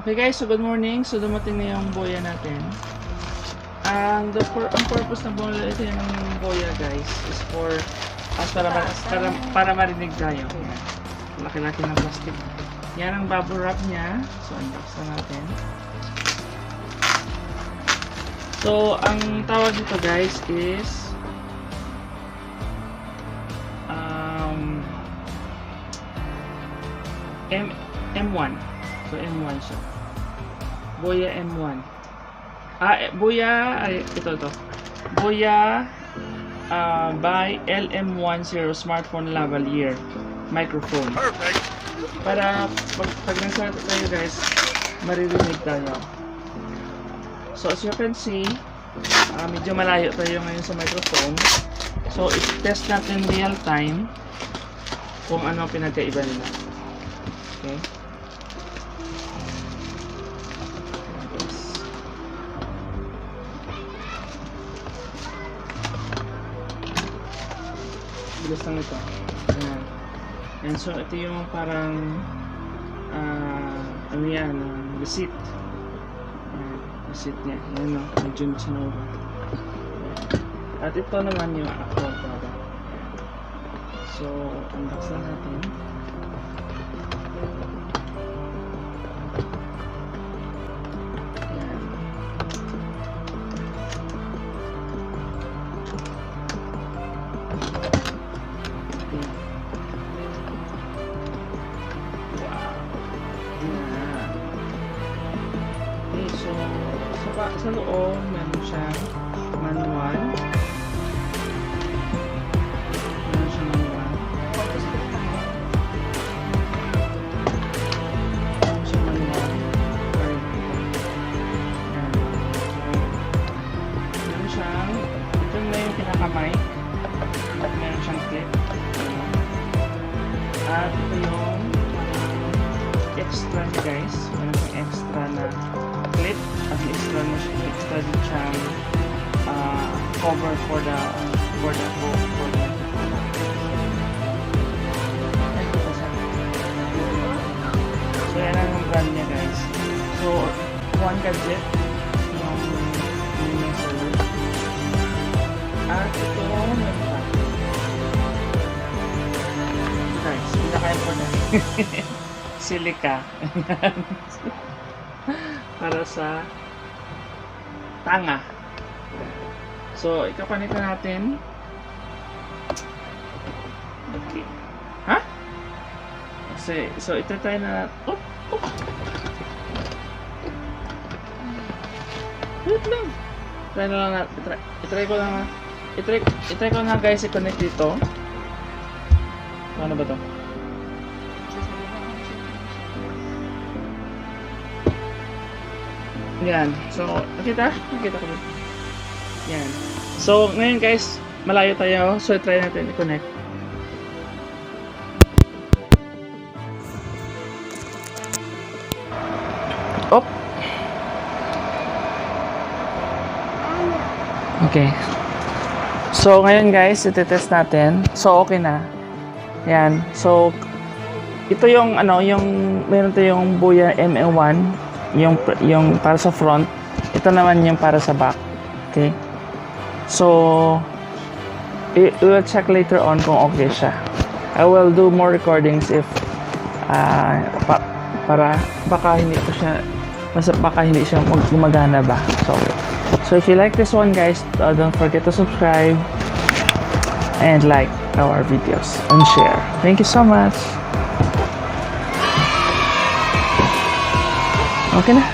Okay guys, so good morning. So dumating na yung boya natin. Ang purpose ng boya ito yung boya guys is for para marinig tayo. Laki-laki ng plastic. Yan ang bubble wrap niya. So unbox na natin. So ang tawag dito guys is M1. So M1 siya. Boya M1. Boya ito. Boya by LM10 smartphone lavalier microphone. Perfect. Para pag nagsalita tayo guys, maririnig tayo. So as you can see, medyo malayo tayo ngayon sa microphone. So i-test natin real time kung ano pinagkaiba nila. Okay. Bilis lang ito. Ayan. And so ito yung parang ano yan, receipt. Receipt niya. Ayan o, medyo sinova. At ito naman yung actual product. So, unbox lang natin. Sa loob, meron siyang manual. Meron siyang manual. Meron siyang manual. Meron siyang, ito na yung pinaka-mic. At meron siyang clip. At ito yung extra niya guys. Meron siyang extra na clip. At extra din siyang cover for the so yan ang brand niya guys. So one gadget yung server. At ito meron pa guys, pinaka-important silica para sa tanga. So, ikakonect na natin. Okay. Ha? So, ito tayo na. Wait lang. Try na lang natin. I-try ko lang. I-try ko na guys i-connect dito. Ano ba to? Yan. So, nakita ko. Yan. So, ngayon guys, malayo tayo. So, try natin i-connect. Op. Okay. So, ngayon guys, iti-test natin. So, okay na. Yan. So, ito yung meron tayong Boya MM1. Yung para sa front, ito naman yung para sa back. Okay? So, we'll check later on kung okay siya. I will do more recordings if para baka hindi siya gumagana ba. So if you like this one guys, don't forget to subscribe and like our videos and share. Thank you so much. Okay na.